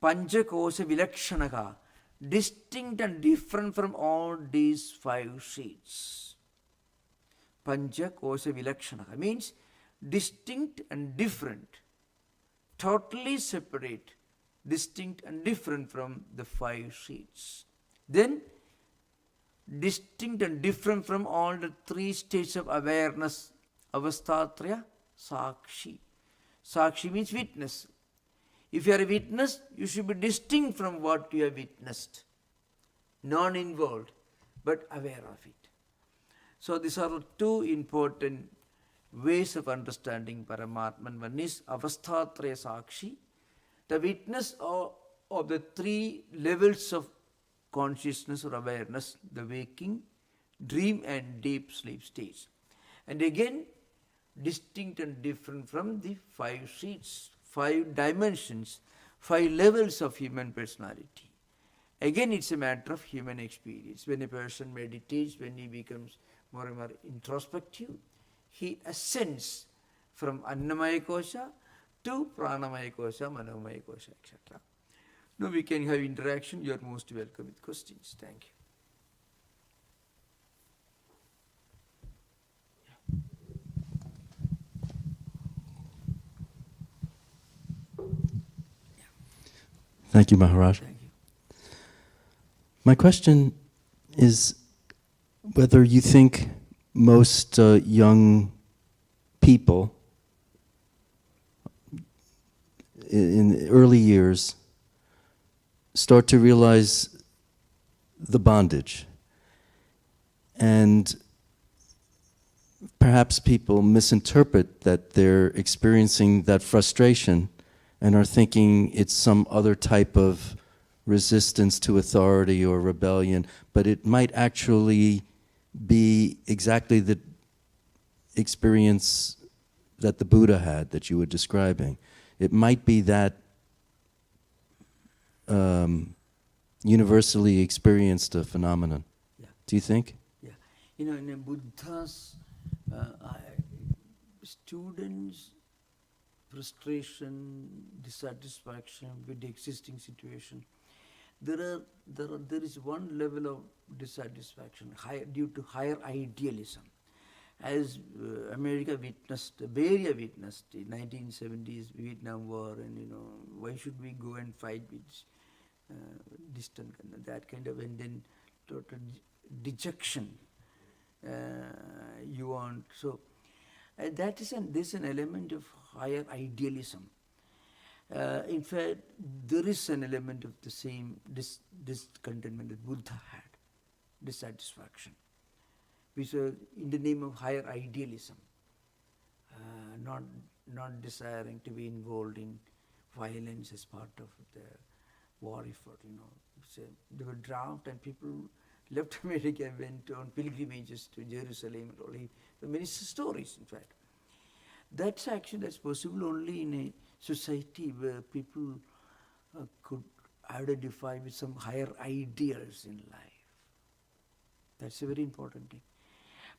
Panchakosha Vilakshanaha, distinct and different from all these five sheets. Panchakosha Vilakshanaha means distinct and different, totally separate, distinct and different from the five sheets. Then, distinct and different from all the three states of awareness, Avastatraya, Sakshi. Sakshi means witness. If you are a witness, you should be distinct from what you have witnessed, non-involved, but aware of it. So these are two important ways of understanding Paramatman. One is Avastatraya Sakshi, the witness of the three levels of consciousness or awareness, the waking, dream and deep sleep states. And again, distinct and different from the five sheets, five dimensions, five levels of human personality. Again, it's a matter of human experience. When a person meditates, when he becomes more and more introspective, he ascends from Annamaya Kosha to Pranamaya Kosha, Manomaya Kosha, etc. Now we can have interaction. You are most welcome with questions. Thank you. Thank you, Maharaj. Thank you. My question is whether you think most young people in early years start to realize the bondage, and perhaps people misinterpret that they're experiencing that frustration and are thinking it's some other type of resistance to authority or rebellion, but it might actually be exactly the experience that the Buddha had that you were describing. It might be that universally experienced a phenomenon. Yeah. Do you think? Yeah. In a Buddha's students' frustration, dissatisfaction with the existing situation, there is one level of dissatisfaction due to higher idealism. As America witnessed, Bay Area witnessed in 1970s Vietnam War, and why should we go and fight with distant, that kind of, and then total dejection you want. So that is this is an element of higher idealism. In fact, there is an element of the same discontentment that Buddha had, dissatisfaction, which was in the name of higher idealism, not desiring to be involved in violence as part of the war effort. They were drowned, and people left America and went on pilgrimages to Jerusalem. There are many stories, in fact. That's possible only in a society where people could identify with some higher ideals in life. That's a very important thing.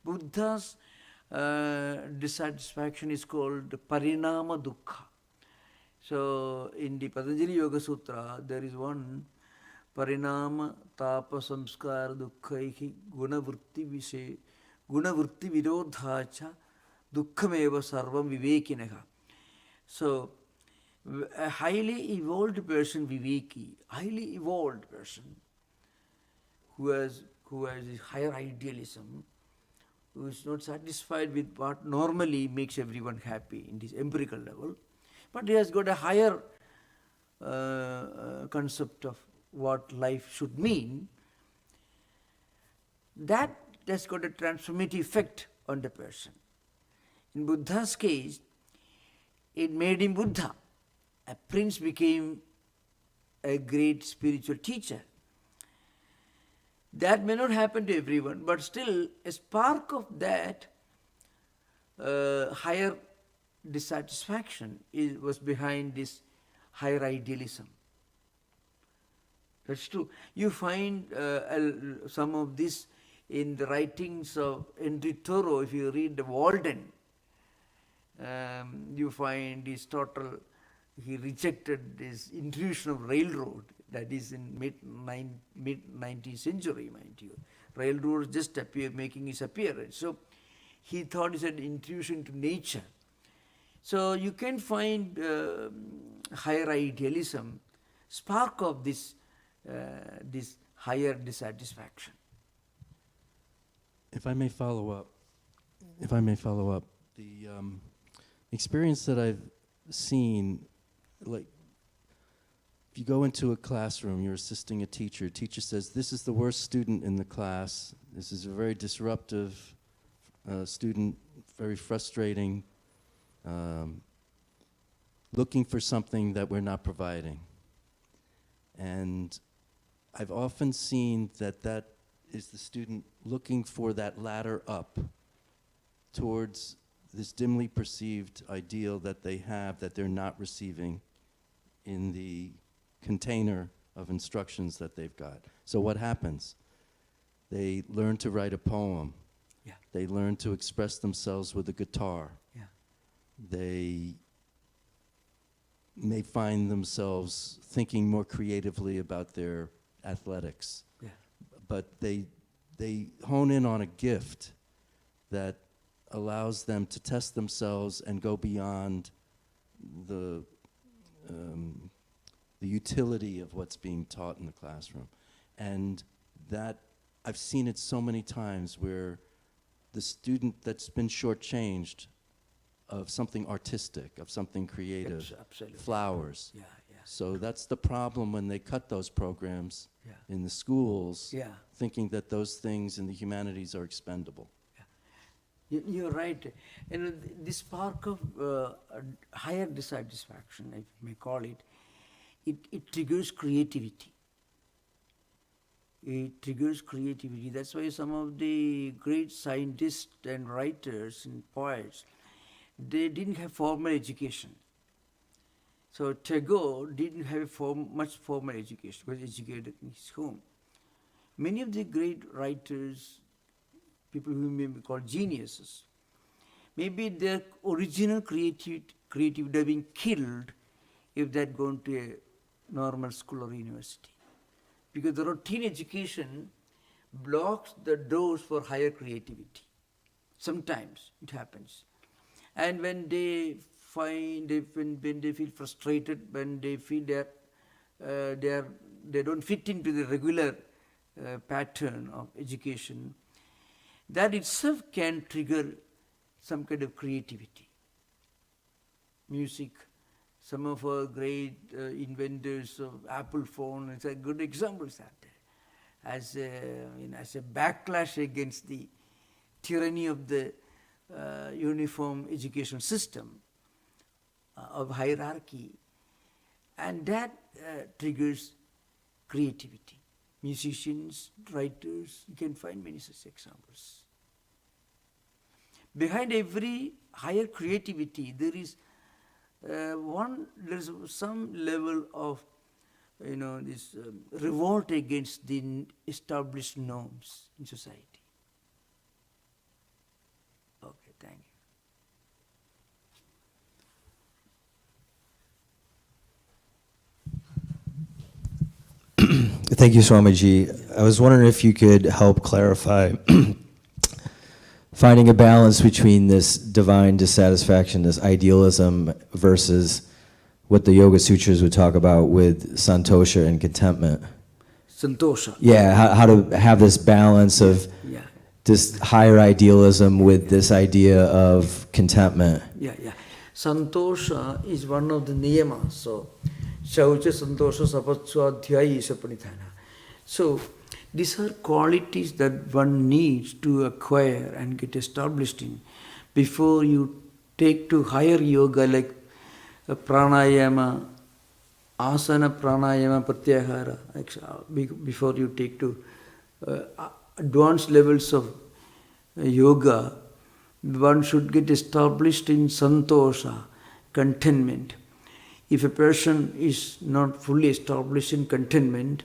Buddha's dissatisfaction is called parinama dukkha. So in the Patanjali Yoga Sutra, there is one Parinama Tapa Samskar Dukkaihi Gunavrutti Virodhacha Dukkhameva Sarvam Vivekinaha. So a highly evolved person, Viveki, highly evolved person, who has a higher idealism, who is not satisfied with what normally makes everyone happy in this empirical level, but he has got a higher concept of what life should mean. That has got a transformative effect on the person. In Buddha's case, it made him Buddha. A prince became a great spiritual teacher. That may not happen to everyone, but still a spark of that higher dissatisfaction was behind this higher idealism. That's true. You find some of this in the writings of Henry Thoreau. If you read the Walden, you find this total, he rejected this intrusion of railroad, that is in mid-19th century, mind you. Railroad just making its appearance. So he thought it's an intrusion to nature. So you can find higher idealism, spark of this higher dissatisfaction. If I may follow up, the experience that I've seen, like, if you go into a classroom, you're assisting a teacher says, this is the worst student in the class, this is a very disruptive student, very frustrating, looking for something that we're not providing. And I've often seen that is the student looking for that ladder up towards this dimly perceived ideal that they have that they're not receiving in the container of instructions that they've got. So what happens? They learn to write a poem. Yeah. They learn to express themselves with a guitar. Yeah. They may find themselves thinking more creatively about their athletics. Yeah. But they hone in on a gift that allows them to test themselves and go beyond the utility of what's being taught in the classroom. And that, I've seen it so many times where the student that's been shortchanged of something artistic, of something creative, Absolutely. flowers. Yeah, yeah. So that's the problem when they cut those programs in the schools, thinking that those things in the humanities are expendable. You're right. And this spark of higher dissatisfaction, if you may call it, it triggers creativity. It triggers creativity. That's why some of the great scientists and writers and poets, they didn't have formal education. So Tagore didn't have much formal education, was educated in his home. Many of the great writers, people who may be called geniuses, maybe their original creativity would have been killed if they had gone to a normal school or university. Because the routine education blocks the doors for higher creativity. Sometimes it happens. And when they find, when they feel frustrated, when they feel that they don't fit into the regular pattern of education, that itself can trigger some kind of creativity. Music, some of our great inventors of Apple phone, it's a good example of that. As a backlash against the tyranny of the uniform education system, of hierarchy, and that triggers creativity. Musicians, writers, you can find many such examples. Behind every higher creativity, there is some level of this revolt against the established norms in society. Okay, thank you. Thank you, Swamiji. I was wondering if you could help clarify finding a balance between this divine dissatisfaction, this idealism, versus what the Yoga Sutras would talk about with santosha and contentment. Santosha. Yeah, how to have this balance of Yeah. this higher idealism with this idea of contentment. Yeah, yeah. Santosha is one of the niyamas. So, Shaucha, Santosha, Sapatswa, Dhyayi, Sapanithana. So, these are qualities that one needs to acquire and get established in before you take to higher yoga like pranayama, asana, pranayama, pratyahara. Before you take to advanced levels of yoga, one should get established in santosha, contentment. If a person is not fully established in contentment,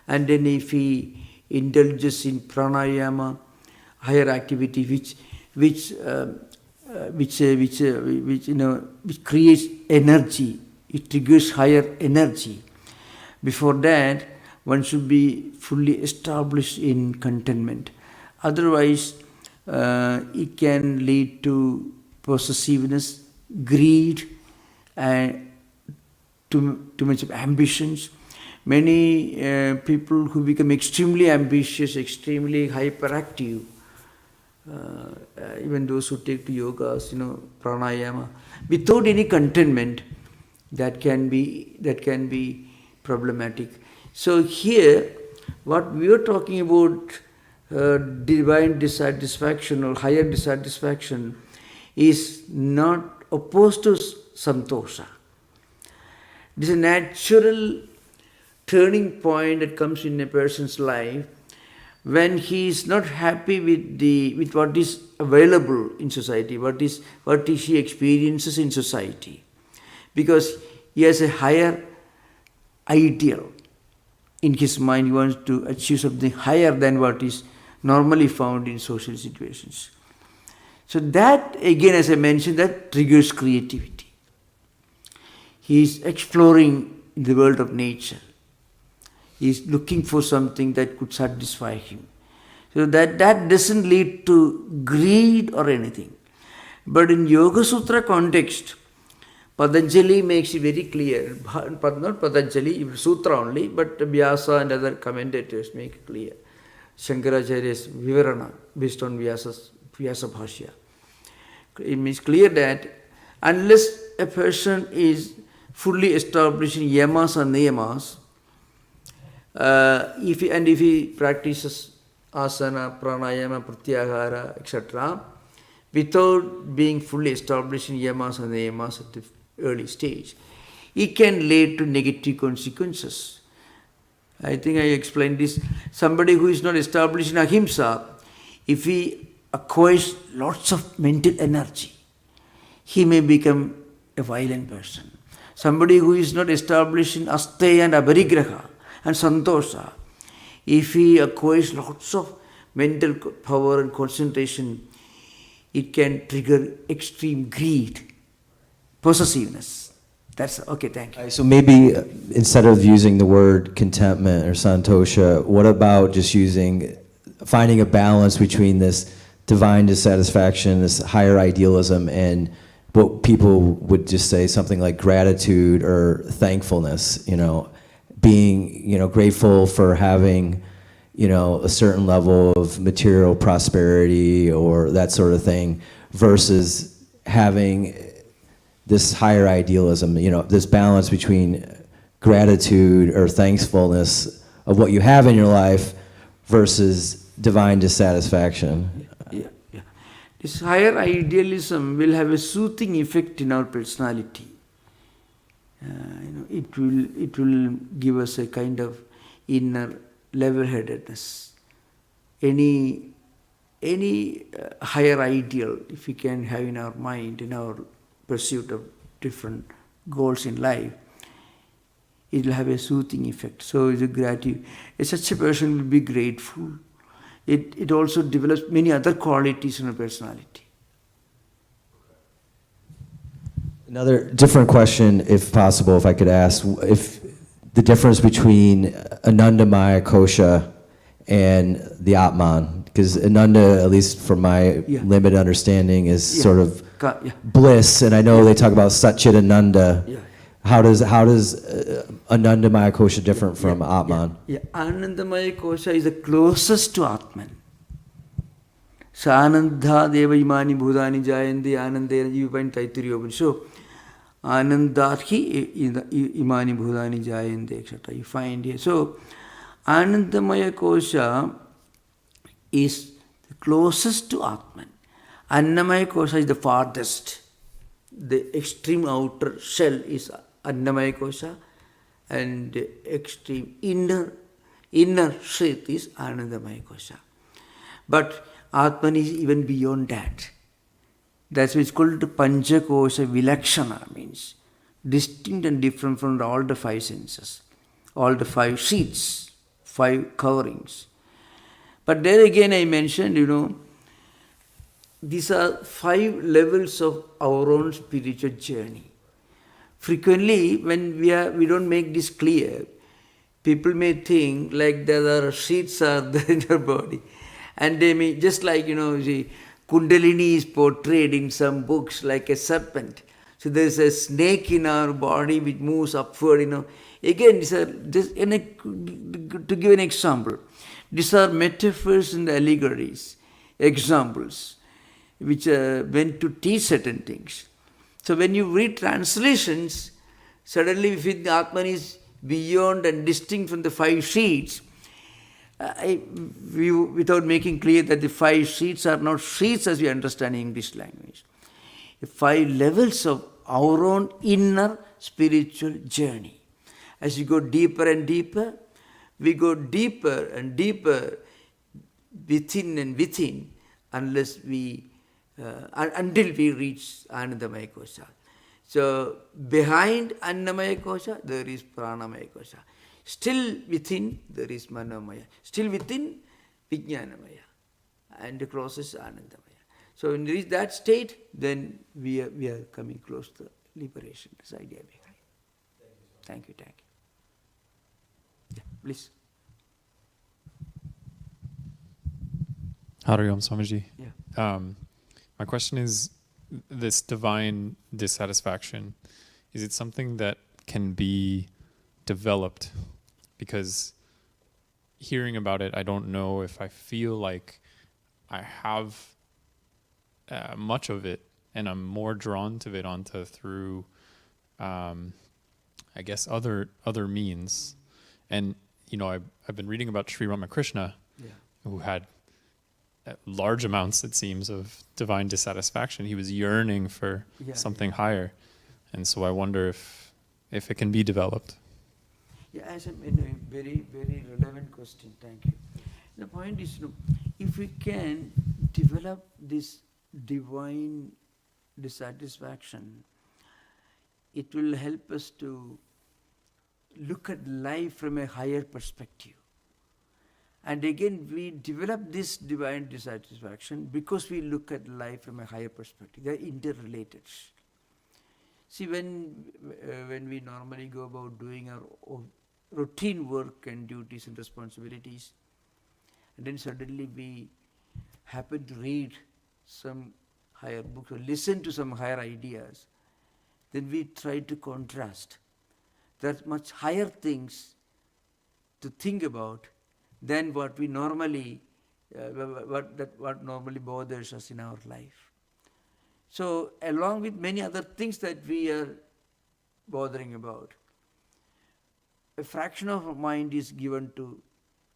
and then if he indulges in pranayama, higher activity, which creates energy, it triggers higher energy. Before that, one should be fully established in contentment. Otherwise, it can lead to possessiveness, greed, and too much of ambitions. Many people who become extremely ambitious, extremely hyperactive, even those who take to yogas, pranayama, without any contentment, that can be problematic. So here, what we are talking about, divine dissatisfaction or higher dissatisfaction, is not opposed to santosha. It is a natural turning point that comes in a person's life when he is not happy with what is available in society, what he experiences in society, because he has a higher ideal in his mind. He wants to achieve something higher than what is normally found in social situations. So that, again, as I mentioned, that triggers creativity. He is exploring the world of nature. He is looking for something that could satisfy him. So that doesn't lead to greed or anything. But in Yoga Sutra context, Patanjali makes it very clear, not Patanjali, Sutra only, but Vyasa and other commentators make it clear. Shankaracharya's Vivarana, based on Vyasa Bhashya. It means clear that unless a person is fully established in yamas and niyamas, if he practices asana, pranayama, pratyahara, etc., without being fully established in yamas and niyamas at the early stage, it can lead to negative consequences. I think I explained this. Somebody who is not established in ahimsa, if he acquires lots of mental energy, he may become a violent person. Somebody who is not established in asteya and aparigraha and santosha, if he acquires lots of mental power and concentration, it can trigger extreme greed, possessiveness. That's okay, thank you. So maybe instead of using the word contentment or santosha, what about just finding a balance between this divine dissatisfaction, this higher idealism, and what people would just say something like gratitude or thankfulness, being, grateful for having, a certain level of material prosperity or that sort of thing, versus having this higher idealism, this balance between gratitude or thankfulness of what you have in your life versus divine dissatisfaction. Yeah. This higher idealism will have a soothing effect in our personality. It will give us a kind of inner level-headedness. Any higher ideal, if we can have in our mind, in our pursuit of different goals in life, it will have a soothing effect. So it's a gratitude. Such a person will be grateful. It also develops many other qualities in a personality. Another different question, if possible, if I could ask, if the difference between Anandamaya Kosha and the Atman, because Ananda, at least from my Yeah. limited understanding, is Yeah. sort of Yeah. bliss, and I know they talk about Satchitananda. Yeah. How does Anandamaya Kosha different from Atman? Yeah. Anandamaya Kosha is the closest to Atman. So Anandha Deva Imani Bhudani Jayandi Anandena, you find Taittiriya. So Anandadhi Imani Bhudani Jayandi, etc. You find here. So Anandamaya Kosha is the closest to Atman. Annamaya Kosha is the farthest. The extreme outer shell is Annamaya Kosha, and the extreme inner sheath is Anandamaya Kosha. But Atman is even beyond that. That's why it's called Panchakosha Vilakshana, means distinct and different from all the five senses, all the five sheaths, five coverings. But there again I mentioned, these are 5 levels of our own spiritual journey. Frequently, when we don't make this clear, people may think like there are sheaths are there in their body. And they may, just like, the Kundalini is portrayed in some books like a serpent. So there is a snake in our body which moves upward, Again, to give an example, these are metaphors and allegories, examples, which went to teach certain things. So when you read translations, suddenly we feel the Atman is beyond and distinct from the 5 sheets, without making clear that the 5 sheets are not sheets as we understand English language. The 5 levels of our own inner spiritual journey. As you go deeper and deeper, we go deeper and deeper within and within until we reach Anandamaya Kosha. So behind Annamaya Kosha, there is Pranamaya Kosha. Still within, there is Manomaya. Still within, Vijnanamaya. And the closest Anandamaya. So when we reach that state, then we are coming close to liberation. This idea behind. Thank you. Yeah, please. Hari Om Swamiji. Yeah. My question is, this divine dissatisfaction, is it something that can be developed? Because hearing about it, I don't know if I feel like I have much of it, and I'm more drawn to Vedanta through, I guess, other means. And, I've been reading about Sri Ramakrishna, who had large amounts, it seems, of divine dissatisfaction. He was yearning for something higher. And so I wonder if it can be developed. Yeah, as a very, very relevant question. Thank you. The point is, if we can develop this divine dissatisfaction, it will help us to look at life from a higher perspective. And again, we develop this divine dissatisfaction because we look at life from a higher perspective. They are interrelated. See, when we normally go about doing our routine work and duties and responsibilities, and then suddenly we happen to read some higher books or listen to some higher ideas, then we try to contrast. There are much higher things to think about than what we normally, what normally bothers us in our life. So, along with many other things that we are bothering about, a fraction of our mind is given to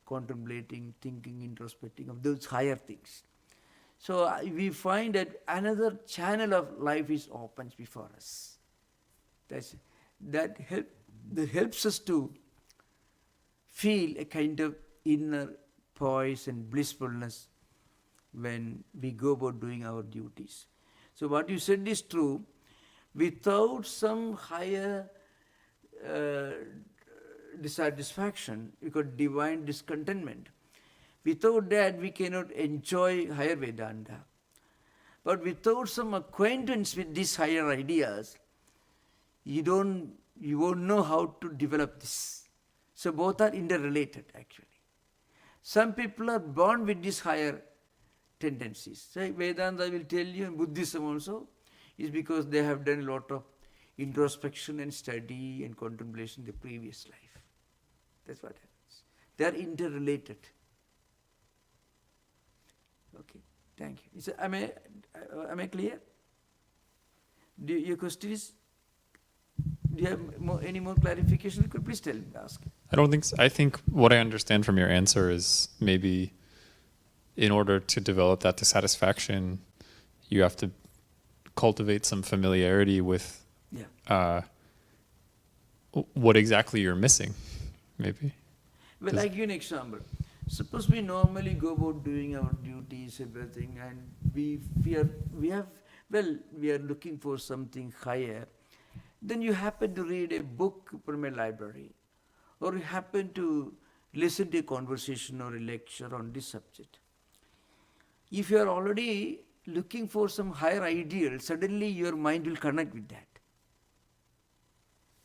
contemplating, thinking, introspecting of those higher things. So we find that another channel of life is opened before us. That helps us to feel a kind of inner poise and blissfulness when we go about doing our duties. So what you said is true. Without some higher dissatisfaction, we got divine discontentment. Without that, we cannot enjoy higher Vedanta. But without some acquaintance with these higher ideas, you won't know how to develop this. So both are interrelated actually. Some people are born with these higher tendencies. So Vedanta will tell you, and Buddhism also, is because they have done a lot of introspection and study and contemplation in the previous life. That's what happens. They are interrelated. Okay, thank you. Am I clear? Your question is, do you have any more clarification? Could please tell me, ask. I don't think so. I think what I understand from your answer is maybe in order to develop that dissatisfaction, you have to cultivate some familiarity with what exactly you're missing, maybe. Well, I'll give you an example. Suppose we normally go about doing our duties, everything, and we are looking for something higher. Then you happen to read a book from a library, or you happen to listen to a conversation or a lecture on this subject. If you are already looking for some higher ideal, suddenly your mind will connect with that.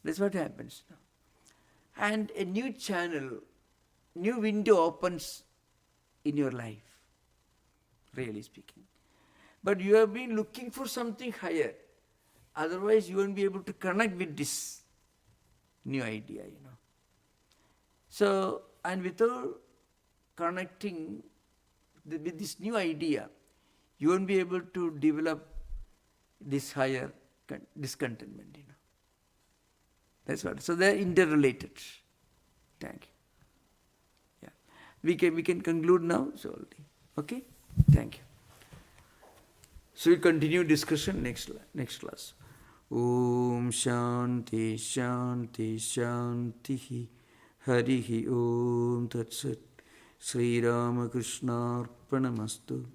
That's what happens now. And a new channel, new window opens in your life, really speaking. But you have been looking for something higher. Otherwise, you won't be able to connect with this new idea, So, and without connecting with this new idea, you won't be able to develop this higher discontentment, That's what. So they are interrelated. Thank you. Yeah, we can conclude now. So, okay. Thank you. So we continue discussion next class. Om Shanti Shanti Shanti Harihi Om Tat Sat Sri Ramakrishna Arpanamastu.